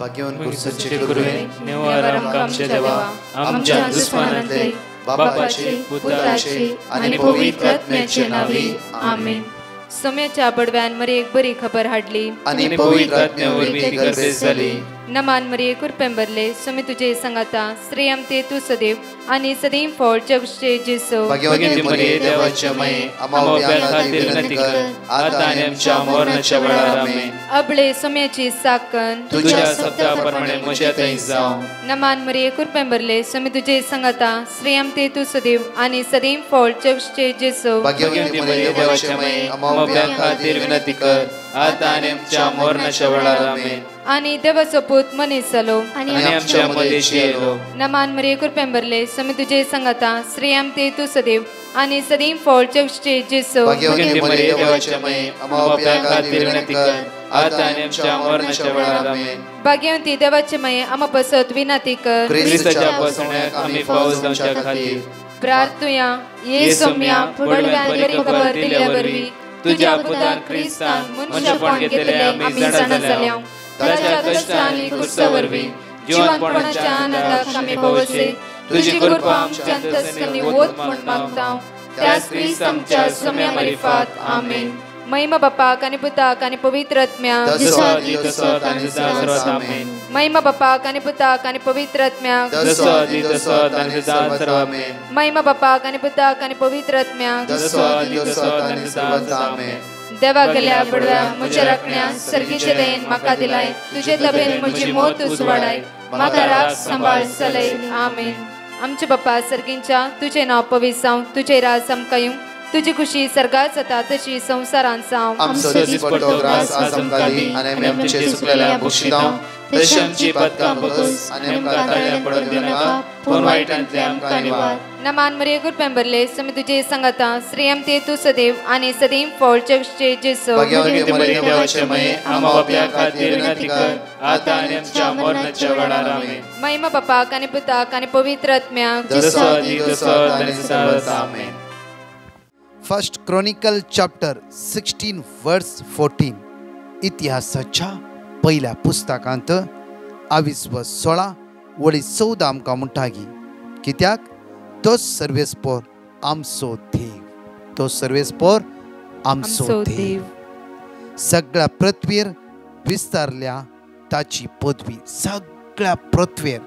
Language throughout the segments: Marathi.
भाग्यवान कुर्साचे गुरुवे निवार आमच्या देवा आमच्या दुश्मनांतले बापाचे पुत्राचे आणि पवित्र आत्म्याचे नावे आमेन. सोम्याच्या बडव्यान मरे एक बरी खबर हाडली आणि पवित्र आत्म्यावर भीती गर्भेस झाली. नमान मरिये कुरपेंबरले सोमे तुझे संगाता श्रेयम ते तू सदैव आणि सदैव फळ जगचे जेसो. भाग्यवती मरिये देवाच्या माये आम्हा खातीर विनंती कर आता आणि आमच्या मरणाच्या वेळार आमेन. अबळे सोम्याची साकन तुझ्या शब्दाप्रमाणे म्हज्या थंय जावं. नमान मरिये कुरपेंबरले सोमे तुझे संगाता श्रेयम ते तू सदैव आणि सदैव फळ जगचे जेसो. भाग्यवती मरिये देवाच्या माये आम्हा खातीर विनंती कर आता आणि आमच्या मरणाच्या वेळार आमेन. आणि देवाचो पूत मनीस जालो आणि आमच्या मदेशी येलो. नमान मरिये कुरपेंबरले सोमे तुझे संगाता श्रेयम ते तू सदैव आणि सदैव फळ जगचे जेसो. भाग्यवती मरिये देवाच्या माये आम्हा खातीर विनंती कर आता आणि आमच्या मरणाच्या वेळार आमेन. भाग्यवती देवाचे माये आम्हा पसत विनंती कर ख्रिस्ताच्या पासण्याक आम्ही पावस जावच्या खातीर प्रार्थुया. ये सोम्या बडव्यान बरी खबर दिल्या वरवी तुझ्या पुतान ख्रिस्तान मनुष्यपण घेतले आम्ही जाणा जाल्या. ताच्या कष्टांनी कुर्सावरवी जीवनपणाच्या आनंदाक आम्ही पावसे. तुझी कृपा आमच्या अंतस्करणी वोत म्हण मागता त्याच ख्रिस्त आमच्या सोम्या मार्फत आमेन. महिमा बापाक आणि पुताक आणि पवित्र आत्म्याक महिमा बापाक आणि पुताक आणि पवित्र आत्म्याक महिमा बापाक आणि पुताक आणि पवित्र आत्म्याक देवा गेल्या बडव्या म्हज्या राखण्या सर्गीचे देन म्हाका दिलाय. तुझे तबेन म्हजी मोत उजवाडाय म्हाका राख सांबाळ चलय आमेन. आमचे बापा सर्गींच्या तुझे नाव पवित्र जावं. तुझे राज आमकां येवं. तुझी खुशी सर्गात जाता तशी संसारांत जावं. आमचो दिसपट्टो ग्रास आज आमकां दी आनी आमी आमचे सुकलेल्या बक्षितां तशी आमची पदकां बगस आनी आमकां ताळ्या पडत दिनाका पूण वायटांतले आमकां निवार. नमान मरिये कुरपेंबरले सोमे तुझे संगाता श्रेयम ते तू सदैव आणि सदैव फळ जगचे जेसो. भाग्यवती मरिये देवाचे माये आम्हा बापया खातीर विनंती कर आता आनी आमच्या मरणाच्या वेळार आमेन. महिमा बापाक आणि पुताक आणि पवित्र आत्म्याक आमेन. फर्स्ट क्रॉनिकल चॅप्टर 16 वर्स 14. इतिहासाच्या पहिल्या पुस्तकांत 22:16 वळी 14 आमकां म्हणटागी कित्याक तो सर्वेस्पोर आमचो देव. तो सर्वेस्पोर आमचो देव. सगळ्या पृथ्वीर विस्तारल्या ताची पदवी. सगळ्या पृथ्वीर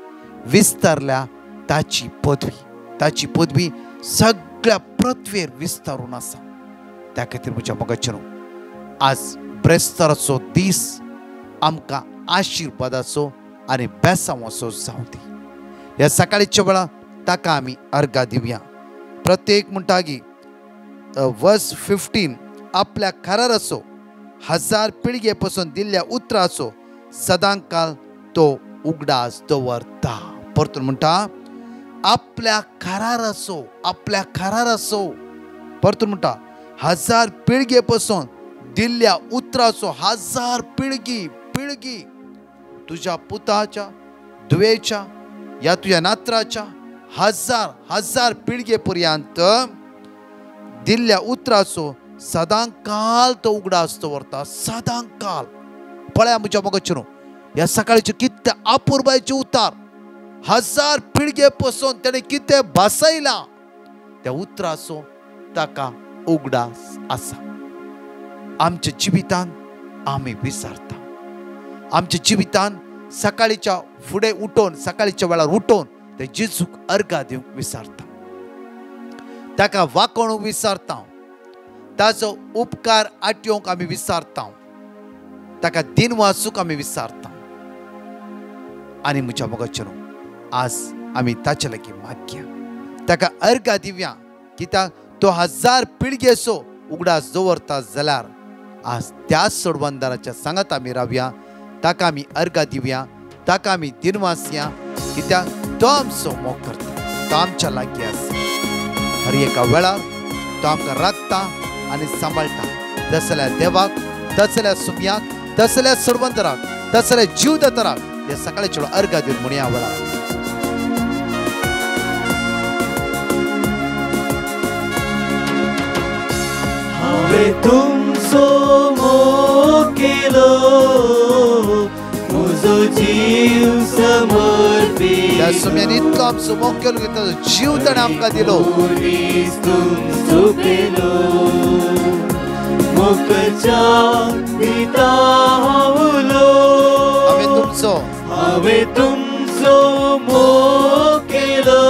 विस्तारल्या ताची पदवी. ताची पदवी सगळ्या पृथ्वीर विस्तारून आसा. त्या खातीर म्हज्या मोगाचेर आज ब्रेस्ताराचो दीस आमकां आशिर्वादाचो आनी बेसांवाचो जावं दी. ह्या सकाळीच्या वेळार ताका आमी अर्घा दिवया. प्रत्येक म्हणटागी वर्स 15 आपल्या कराराचो 1000 पिळगे पासून दिल्ल्या उतराचो सदांकाल तो उगडास दवरता. परतून म्हणटा आपल्या कराराचो परतून म्हणटा 1000 पिळगे पासून दिल्ल्या उतराचो 1000 पिळगी तुझ्या पुताच्या दुवेच्या या तुझ्या नात्राच्या 1000 पिळगे पर्यंत दिल्ल्या उतराचो सदांकाल तो उगडास दवरता. सदांकाल. पळया म्हज्या मोगाचेर ह्या सकाळचे कितें अपुर्बायचे उतार. 1000 पिळगे पासून तेणे कितें बसयला त्या उतराचो ताका उगडास आसा. आमच्या जिवितांत आमी विसरता. आमच्या जिवितांत सकाळीच्या फुडें उठोवन सकाळीच्या वेळार उठोवन ते जेजूक अर्घा दिवंक विसरता. ताका वाकोवंक विसरता. ताचो उपकार आटयोवंक आमी विसरता. ताका दिन वाचूंक आमी विसरता. आनी म्हज्या मोगाचेर आज आमी ताचे लागीं मागया. ताका अर्घा दिवया. कित्याक तो 1000 पिळगेचो उगडास दवरता जाल्यार आज त्या सोडवंदाराच्या सांगात आमी रावया. ताका आमी अर्घा दिवया. ताका आमी दिनवासया. कित्याक तो आमचो मोग करता. तो आमच्या लागीं आसा. हर एका वेळार तो आमकां राखता आनी सांबाळटा. दसल्या देवाक, दसल्या सुमयाक, दसल्या सोडवंदाराक, दसल्या जीवदाताराक ह्या सकाळच्या वेळार अर्घा दिवन म्हणया वेळार हांवें तुमचो मोग केलो, म्हजो म्हजो जीव समर्पीत त्या सुम्यान इतलो आमचो मोग केलो की ताजो जीव ताणें आमकां दिलो मनीस तुमचो पेलो मोकच्या दिता हावलो हांवें तुमचो मोग केलो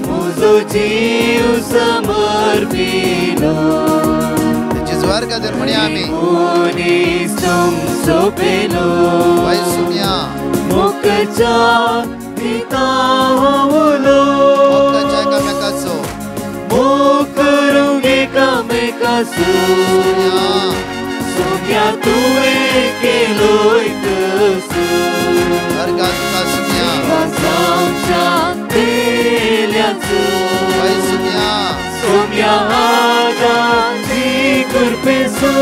म्हजो जीव समर्पिलो जेजुआर खातीर म्हणया आमी मनीस तुमचो पेलो बाय सुम्या मोकच्या दिता हावलो मोगाच्या एकामेकाचो मोग करूंक एकामेकाचो सुम्या तुवें केलोय तसो अर्गा तुका सुम्या तेल्याचो बाय सुम्या सुम्या आदारी करपेसो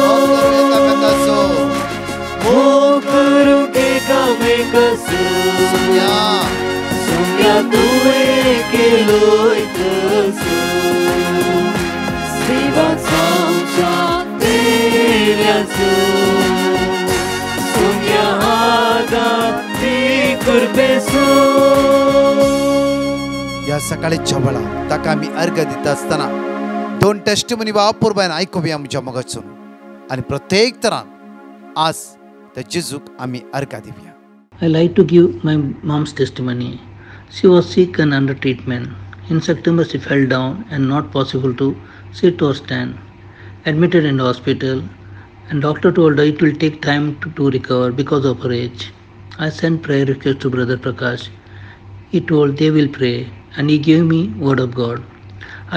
एकामेकाचो मोग करूंक एकामेकाचो सुम्या सुम्या तुवें केलोय तसो देवाच्या तेल्याचो सुम्या आदारी करपेसो ह्या सकाळीच्या वेळा ताका आमी अर्घ दिता आसतना दोन टेस्टिमनी वा अपूर्वान आयकुया आमच्या मोगासून आनी प्रत्येक तरान आज त्या जेजूक आमी अर्घ दिवया. I like to give my mom's testimony. She was sick and under treatment. In September, she fell down and not possible to sit or stand. Admitted in the hospital, and doctor told her it will take time to recover because of her age. I sent prayer request to Brother Prakash. He told they will pray, and he gave me word of God.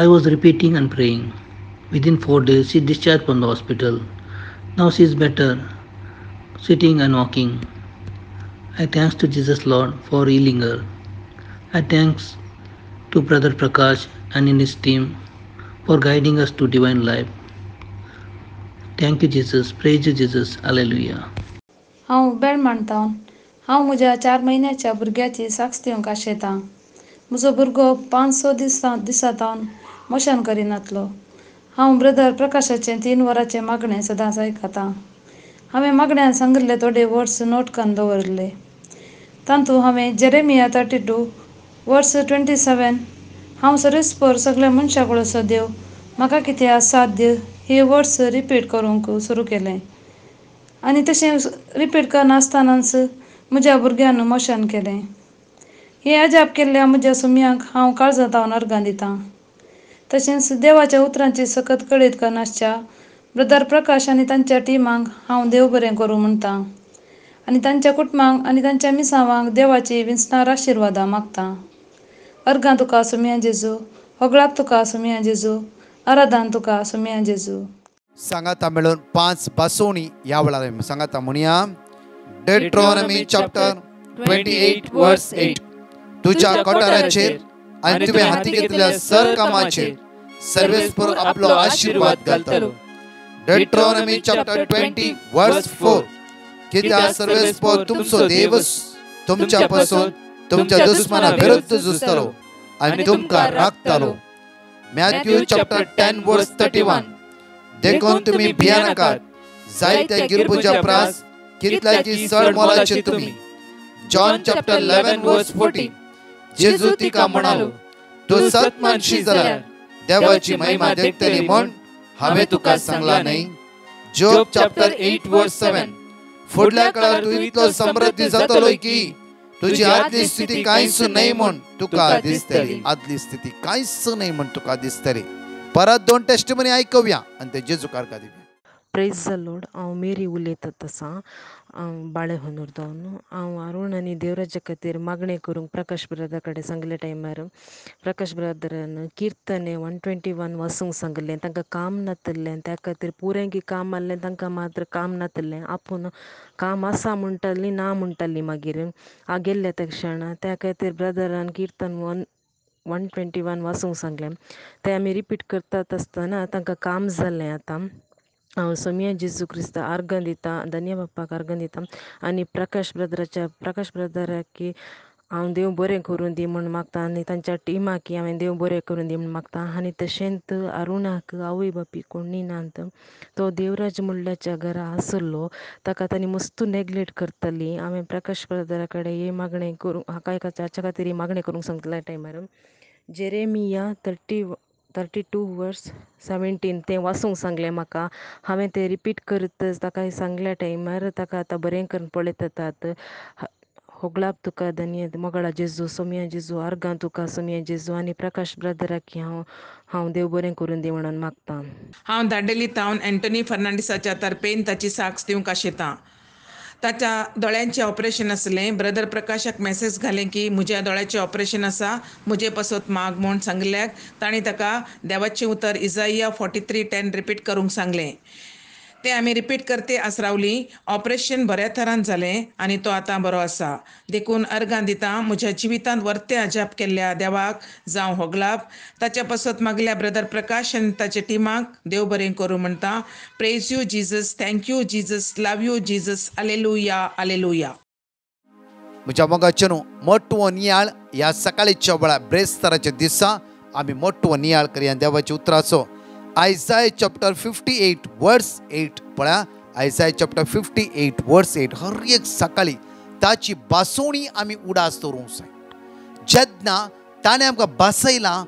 I was repeating and praying. Within 4 days, she discharged from the hospital. Now she is better, sitting and walking. I thanks to Jesus Lord for healing her. I thanks to Brother Prakash and in his team for guiding us to divine life. Thank you Jesus, praise you Jesus, hallelujah. हांव बेळ मांडटा. हांव म्हज्या 4 म्हयन्याच्या भुरग्याची साक्ष दिवंक आशेतां. म्हजो भुरगो 5-6 दिसांतावन मोशन करिनातलो. हांव ब्रदर प्रकाशाचें 3 वरांचें मागणें सदांच आयकतां. हांवें मागण्यांत सांगिल्ले थोडे वर्ड्स नोट करून दवरले. तातूंत हांवें जेरेमिया 32 वर्स 27 हांव सर्वेस्पर सगळ्या मनशां असो देव म्हाका कितें असाध्य हे वर्ड्स रिपीट करूंक सुरू केलें. आनी तशें रिपीट करनासतनाच म्हज्या भुरग्यान मोशन केलें. हे अजाप केल्ल्या म्हज्या सुमयांक हांव काळजांत अर्गां दितां. तशेंच देवाच्या उतरांची सकत कळीत करनासच्या ब्रदर प्रकाश आनी तांच्या टिमांक हांव देव बरें करूं म्हणटां. आनी तांच्या कुटुंबांक आनी तांच्या मिसावांक देवाची विंचणार आशिर्वादां मागतां. अर्गां तुका सुमया जेजू, होगळाक तुका सुमया जेजू, आराधन तुका सुमया जेजू. सांगाता मेळून 5 बासोणी ह्या वेळार सांगाता म्हणया. Deuteronomy chapter 28 verse 8 तुझ्या कोठाराचेर आनी तुवें हाती घेतलेल्या सर कामाचेर सर्वेस्पर आपलो आशीर्वाद घालतलो. Deuteronomy chapter 20 verse 4 कित्याक सर्वेस्पर तुमचो देव तुमच्या पासून तुमच्या दुश्मना विरुद्ध झुजतलो आनी तुमकां राखतलो. Matthew chapter 10 verse 31 देखून तुमी भिया नाकात, जायत्या गिरबुजा प्रास कितल्याची चड मोलाचे तुमी. John chapter 11 verse 40 जेजू तिका म्हणालो, तूं सत मानशी जाल्यार देवाची महिमा देखतली म्हण हांवें तुका सांगला न्हय. Job chapter 8 verse 7 फुडल्या काळार तूं इतलो समृद्धी जातलो की तुजी आदली स्थिती कांयच न्हय म्हण तुका दिसतली. आदली स्थिती कांयच न्हय म्हण तुका दिसतली. परत 2 टेस्टिमनी आयकुया आनी ते जेजू कारका दिवया. Praise the Lord. हांव मेरी उलयता आसा बाळे होनूरदावन. हांव अरुण आनी देवराजा खातीर मागणें करूंक प्रकाश ब्रदर कडेन सांगले टायमार प्रकाश ब्रदरान किर्तने 121 वाचूंक सांगलें. तांकां काम नातलें, त्या खातीर पुरेंगी काम आसलें, तांकां मात्र काम नातलें. आपूण काम आसा म्हणटालीं ना म्हणटालीं. मागीर हांव गेल्लें त्या क्षण त्या खातीर ब्रदरान किर्तन 121 वाचूंक सांगलें. तें आमी रिपीट करतात आसतना तांकां काम जालें. आतां हांव सोमिया जेजू क्रिस्त अर्गां दितां, धन्य बाप्पाक अर्गां दितां आनी प्रकाश ब्रदराक हांव देव बरें करून दी म्हूण मागता आनी तांच्या टिमाक हांवें देव बरें करून दी म्हूण मागता. आनी तशेंच अरुणाक आवय बापी कोणी नात. तो देवराज मुल्ल्याच्या घरा आसलो, ताका तांणी मस्त नेग्लेक्ट करताली. हांवें प्रकाश ब्रदरा कडेन हे मागणें करूंक हाच्या खातीर ही मागणें करूंक सांगतल्या टायमार जेरेमिया 32:17 तें वाचूंक सांगलें म्हाका. हांवें तें रिपीट करत ताका सांगल्या टायमार ताका आतां बरें करून पळयतात. होगलाप तुका धन्य मोगळा जेजू, सोम्या जेजू, आर्गां तुका सोम्या जेजू. आनी प्रकाश ब्रदराक हांव देव बरें करून दी म्हणून मागता. हांव दांडेली तावन एंटनी फर्नांडिसाच्या तर्फेन ताची साक्ष दिवंक आशेतां. ताच्या दोळ्यांचें ऑपरेशन आसलें. ब्रदर प्रकाशाक मॅसेज घालें की म्हज्या दोळ्याचें ऑपरेशन आसा, म्हजे पासत माग म्हूण सांगल्याक तांणी ताका देवाचें उतर इजाइया 43:10 रिपीट करूंक सांगलें. तें आमी रिपीट करते आसरावलीं. ऑपरेशन बऱ्या तरान जालें आनी तो आतां बरो आसा. देखून अर्गां दितां म्हज्या जिवितांत वर्ते अजाप केल्ल्या देवाक जावं होगलाप. ताच्या पासत मागल्या ब्रदर प्रकाश आनी ताच्या टिमाक देव बरें करूं म्हणटा. Praise you Jesus, thank you Jesus, love you Jesus, hallelujah hallelujah. म्हज्या मोगाचे न्हू मोठवो नियाळ ह्या सकाळीच्या वेळार ब्रेस्ताराच्या दिसा आमी मोठवो नियाळ करया देवाच्या उतराचो. आयसाया चॅप्टर 58:8 पळया. आयसाया चॅप्टर 58:8 हर एक सकाळी ताची बासोणी आमी उडास दवरूंक जाय. जेन्ना ताणें आमकां बसयला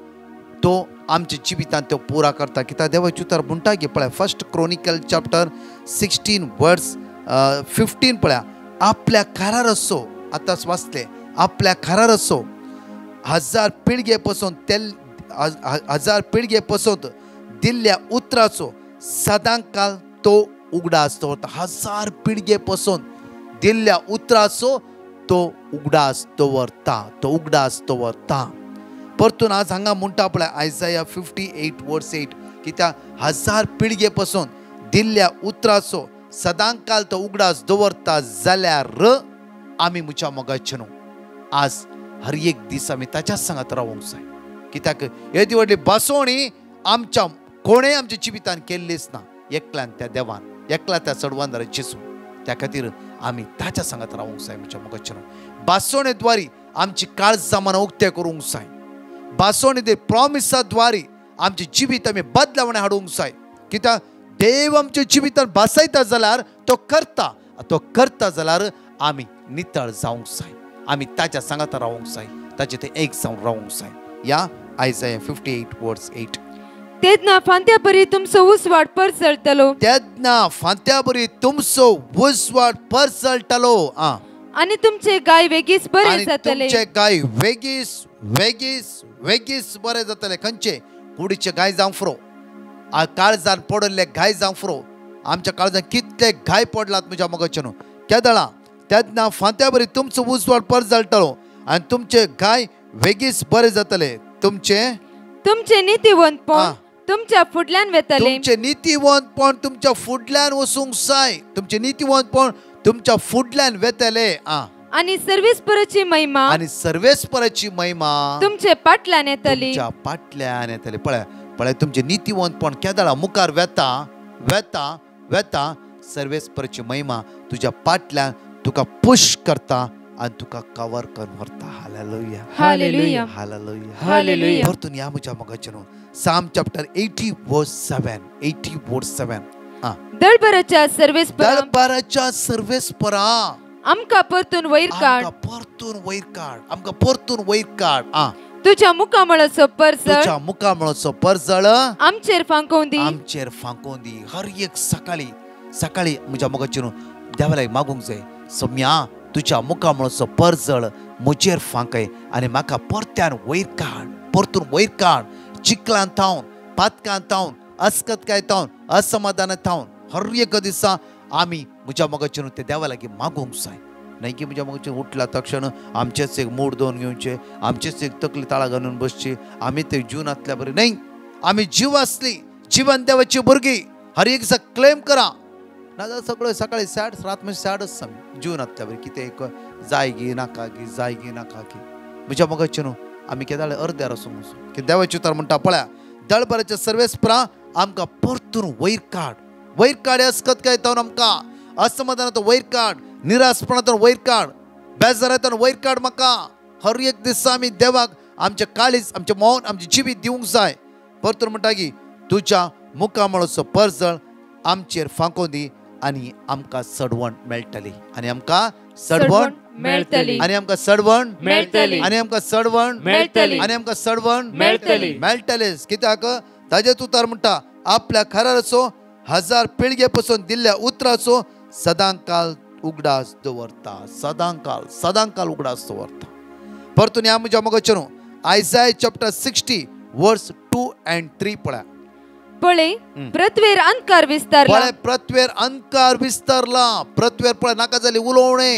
तो आमच्या जिवितांत तो पुरा करता. कित्याक देवाचें उतर म्हणटा की पळय 1 क्रॉनिकल चॅप्टर 16:15 पळया. आपल्या कारार असो, आतांच वाचले, आपल्या कारार असो 1000 पिळगे पासून 1000 पिळगे पासून दिल्ल्या उतराचो सदां काल तो उगडास दवरता. 1000 पिळगे पासून दिल्ल्या उतराचो तो उगडास दवरता, तो उगडास दवरता. परतून आज हांगा म्हणटा पळय आयसाया 58:8 कित्याक 1000 पिळगे पासून दिल्ल्या उतराचो सदां काल तो उगडास दवरता जाल्यार आमी म्हज्या मोगाचे न्हू आज हर एक दीस आमी ताच्याच सांगात रावूंक जाय. कित्याक येदी व्हडली बसोवणी आमच्या कोणें आमच्या जिवितांत केल्लीच ना. एकल्यान त्या देवान, एकला त्या चडवंदार जेजू. त्या खातीर आमी ताच्या सांगात रावूंक जाय म्हज्या मोगाचे न्हू. बासोणे द्वारे आमची काळजां मनां उक्ते करूंक जाय. बासोणे प्रॉमिसा द्वारे आमचे जिवीत आमी बदलावणे हाडूंक जाय. कित्याक देव आमच्या जिवितांत बसयता जाल्यार तो करता जाल्यार आमी नितळ जावंक जाय. आमी ताच्या सांगात रावूंक जाय, ताचे ते एक जावन रावूंक जाय. या आयसाया 58:8 तेदना फांत्या बरी तुमचो उसवाट परसळटलो. तेदना फांत्या बरी तुमचो उसवाट परसळटलो. आनी तुमचे गाय वेगीच बरे जातले. तुमचे गाय वेगीस बरे जातले. खंयचे कुडीचे गाय जावं फुरो, काळजान पडले गाय जावं फुरो. आमच्या काळजान कितले गाय पडलात म्हज्या मोगाचे न्हू. केदळा तेदना फांत्या बरी तुमचो उसवाट परसळटलो आनी तुमचे गाय वेगीस बरे जातले. तुमचे नितीवंतपण तुमच्या फुडल्यान वेतले. तुमचे नितीवंतपण तुमच्या फुडल्यान वचूंक जाय. तुमचे नितीवंतपण तुमच्या फुडल्यान वेतले. आनी सर्वेस्पराची महिमा तुमचे फाटल्यान येतली. तुमच्या फाटल्यान येतली. पळय तुमचे नितीवंतपण केदळा मुखार वेता सर्वेस्पराची महिमा तुज्या फाटल्यान तुका पुश करता आनी तुका कवर करून व्हरता. Hallelujah hallelujah hallelujah hallelujah. परतून या म्हज्या मोगाचे न्हू साम चॅप्टर 80:7 दळबराच्या सर्वेस्परा आमकां परतून वयर काड. आमकां परतून वयर काड. तुझ्या मुखामळाचो परजळ आमचेर फांकोवन दी. हर एक सकाळी म्हज्या मोगाचे न्हू देवाला मागूंक जाय. सोम्या तुझ्या मुखामळाचो परजळ म्हजेर फांकय आनी म्हाका परतून वयर काड. चिखलांत थावन, पातकांत थावन, अस्कतकाय थावन, असमाधानांत थावन हर एक दिसा आमी म्हज्या मोगाचे न्हू ते देवा लागीं मागूंक जाय. न्हय की म्हज्या मोगाचे उठला तक्षण आमचेच एक मूड दोन घेवचे, आमचेच एक तकली ताळा घालून बसची, आमी ते जिवनांतल्या बरी न्हय. आमी जीव आसली, जीवन देवाची भुरगीं हर एक दिसा क्लेम करा. नाजाल्यार सगळें सकाळी सॅड रात म्हणजे सॅडच आमी जिवनांतल्या बरी. कितें एक जाय गी नाका गी म्हज्या मोगाचे न्हू आमी केदाळे अर्द्यार वचूंक की देवाचे उतर म्हणटा पळया दळबराच्या सर्वेस्परा आमकां परतून वयर काड. अस्कत काय थावन आमकां असमाधानांतून वयर काड, निरासपणांतून वयर काड, बेजारांतून वयर काड. म्हाका हर एक दिसा आमी देवाक आमचे काळीज आमचे मौन आमची जिबी दिवंक जाय. परतून म्हणटा की तुज्या मुखामळाचो परजळ आमचेर फांकोवन दी आनी आमकां सडवण मेळटली आनी आमकां सडवण मेळटली आनी आमकां सडवण मेळटली आनी आमकां सडवण मेळटली आनी आमकां सडवण मेळटली मेळटलेच. कित्याक ताजेच उतर म्हणटा आपल्या खराचो 1000 पिळगे पासून दिल्ल्या उतराचो सदांकाल उगडास दवरता. सदांकाल उगडास दवरता. परतून ह्या म्हज्या मोगाचेर आयसाया चॅप्टर 60 वर्स 2 and 3 पळया. पळय पृथ्वीर अंधकार विस्तारला. पळय पृथ्वीर अंधकार विस्तारला. पृथ्वीर पळय नाका जाली उलोवणे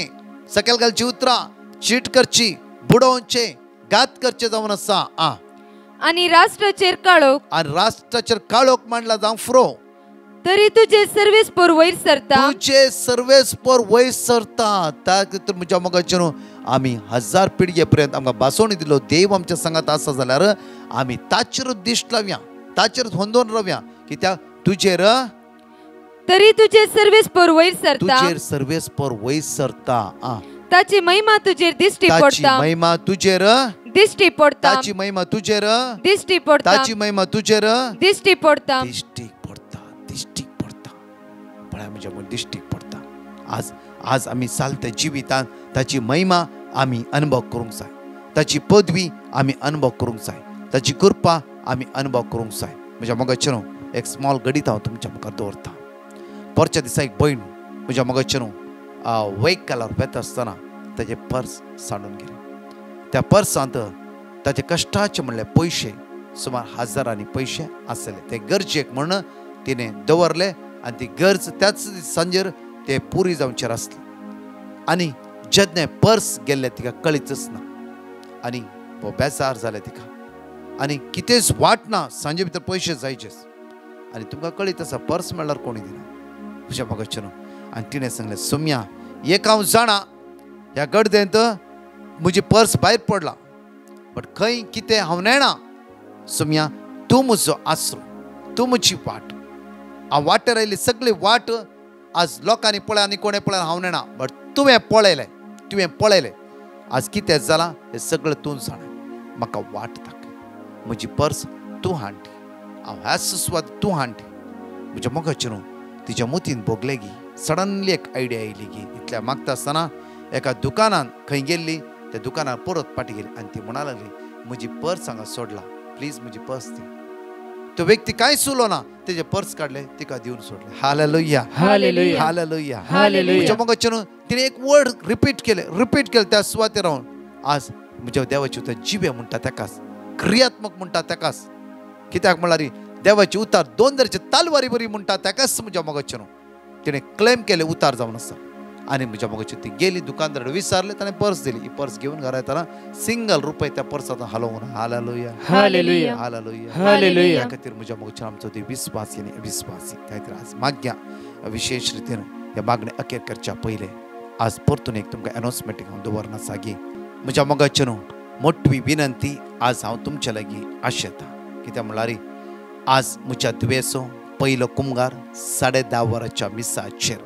सकयल घालची उतरां चीट करची बुडोवचे घात करचे जावन आसा. आनी राष्ट्राचेर काळोख आनी राष्ट्राचेर काळोख मांडला जावं फ्रो. तरी तुझे सर्वेस्पर वयर सरता. तुझे सर्वेस्पर वयर सरता. त्या खातीर म्हज्या मोगाचेर आमी 1000 पिळगे पर्यंत आमकां बासोवणी दिलो. देव आमच्या संगात आसा जाल्यार आमी ताचेरूच दिश्ट लावया ताचेरूच होंदोन रावया. कित्याक तुजेर तरी तुझे सर्वेस्पर वयर सरता. तुजेर सर्वेस्पर वयर सरता. ताची महिमा तुजेर दिश्टी ताची पडटा. महिमा तुजेर दिश्टी पडता. ताची महिमा तुजेर दिश्टी पडता. ताची महिमा तुजेर दिश्टी पडता. दिश्टीक पडता. पळय म्हज्या मन दिश्टीक पडता. आज आमी चालते जिवितांत ताची महिमा आमी अनुभव करूंक जाय. ताची पदवी आमी अनुभव करूंक जाय. ताची कृपा आमी अनुभव करूंक जाय. म्हज्या मोगाचेर एक स्मॉल गडीत हांव तुमच्या मुखार दवरता. परच्या दिसा एक भयण म्हज्या मोगाचेर वेहिकलार वेता आसतना ताचें पर्स सांडून गेलें. त्या पर्सांत ताचे कश्टाचे म्हणले पयशे सुमार 1000 पयशे आसले. ते गरजेक म्हण तिणें दवरले आनी ती गरज त्याच सांजेर ते पुरी जावचेर आसली. आनी जेन्ना पर्स गेल्ले तिका कळीतच ना आनी बेजार जालें तिका आनी कितेंच वाटना. सांजे भितर पयशे जायचेच आनी तुमकां कळीत आसा पर्स म्हणल्यार कोणी दिना म्हज्या मोगाचेर. आनी तिणें सांगलें सोम्या एक हांव जाणा ह्या गर्देंत म्हजी पर्स भायर पडला बट खंय कितें हांव नेणा. सोम्या तूं म्हजो आसरो तूं म्हजी वाट. हांव वाटेर आयली सगळी वाट आज लोकांनी पळय आनी कोणें पळय हांव नेणा बट तुवें पळयलें. आज कितें जालां हें सगळें तूं जाणा. म्हाका वाट दाखय. म्हजी पर्स तूं हाडटी. हांव ह्या सुस्वाद तूं हाडटी. म्हज्या मोगाचेर तिच्या मतीन भोगले गी सडनली एक आयडिया येयली की इतल्या मागता आसतना एका दुकानान खंय गेल्ली. त्या दुकानार परत फाटी गेली आनी ती म्हणा लागली म्हजी पर्स हांगा सोडला प्लीज म्हजी पर्स दी. तो व्यक्ती कांयच उलो ना. तेजे पर्स काडले तिका दिवन सोडले. Hallelujah hallelujah hallelujah hallelujah. म्हज्या मोगाचेर तिणें एक वर्ड रिपीट केले त्या सुवातेर रावन. आज म्हज्या देवाची उतर जिवे म्हणटा ताकाच क्रियात्मक म्हणटा ताकाच. कित्याक म्हळ्यार देवाची उतार 2 दरचे तालवारी बरी म्हणटा ताकाच. म्हज्या मोगाचेर तिणें क्लेम केले उतार जावन आसा. आनी म्हज्या मोगाचेर ती गेली दुकानदार विचारले ताणें पर्स दिली. ही पर्स घेवन घरा येतना ₹1 त्या पर्सांत हालोवंक ना. Hallelujah hallelujah hallelujah hallelujah. त्या खातीर म्हज्या मोगाचेर आमचो देव विस्वासी आनी अविस्वासी. त्या खातीर आज माग्या विशेष रितीन हे मागणे अखेर करच्या पयले आज परतून एक तुमकां अनाउन्समेंटीक हांव दवरना सागी. म्हज्या मोगाचेर मोठवी विनंती आज हांव तुमचे लागीं आशेता. कित्याक म्हळ्यार आज म्हज्या दुयेचो पयलो कुंभार 10:30 वरांच्या मिसाचेर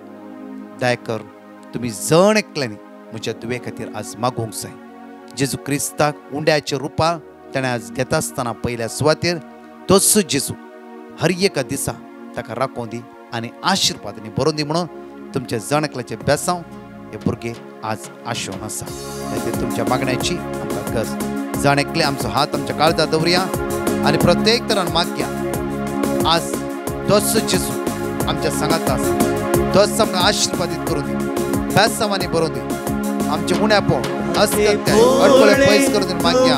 दयाकर तुमी जण एकल्यांनी म्हज्या दुये खातीर आज मागूंक जाय. जेजू क्रिस्ताक उंड्याच्या रुपान ताणें आज घेता आसतना पयल्या सुवातेर तोच जेजू हर एका दिसा ताका राखोवन दी आनी आशिर्वादांनी भरोवन दी म्हणून तुमच्या जण एकल्याचें बेसांव हे भुरगे आज आशोवन आसा. खातीर तुमच्या मागण्याची आमकां गरज. जण एकले आमचो हात आमच्या काळजांत दवरया आनी प्रत्येक तरान मागया. आज तोच जेजू आमच्या सांगात आसा. तोच आमकां आशिर्वादीत करून दी बेसांवांनी भरोवन दी. आमचे उण्या पळोवन अस्कत्याय अडखळे पयस करून दी मागया.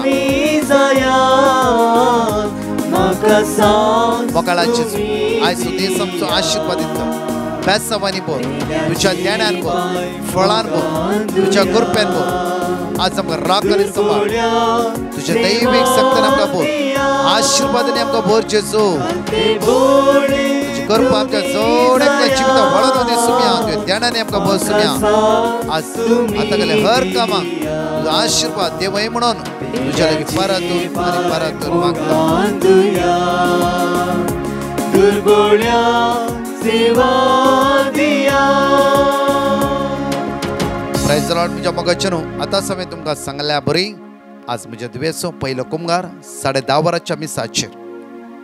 मोकाळा जेजू आयज दीस आमचो आशिर्वादीत कर. बेसांवांनी भर तुज्या ज्ञानान भर फळान भर तुज्या कृपेन भर. आज आमकां राख आनी सांबाळ तुज्या दैवीक शक्तीन आमकां भर. आशिर्वादांनी आमकां भर जेजू. तुजी कृपा आमच्या जोड एकल्या जिवितांत वळोवन दी सुम्या. तुज्या ज्ञानांनी आमकां भर सुम्या. आज आतां गेले हर कामाक तुजो आशिर्वाद देवय म्हणून तुज्या लागीं परतून आनी परतून मागता. Praise the lord. म्हज्या मोगाचेर आतां समेत तुमकां सांगल्या बरी आज म्हज्या दुयेचो पयलो कुंभार 10:30 मिसाचेर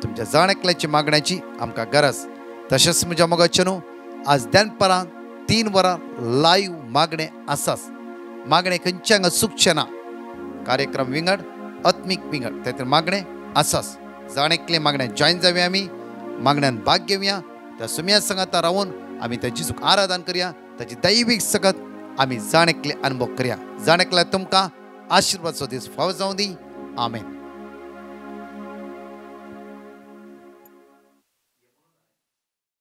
तुमच्या जाण एकल्याची मागण्याची आमकां गरज. तशेंच म्हज्या मोगाचे न्हू आज दनपारां 3 वरां लायव्ह मागणें आसाच. मागणें खंयचे हांगा चुकचें ना. कार्यक्रम विंगड आत्मीक विंगड ते मागणें आसाच. जाण एकले मागण्यान जॉयन जावया आमी, मागण्यान भाग घेवया. त्या सुम्या संगाता रावून आमी त्या जिजूक आराधन करया. ताची दैवीक सगत आमी जाण एकले अनुभव करया. जाण एकल्या तुमकां आशिर्वादचो दीस फावो जावं दी. आमेन.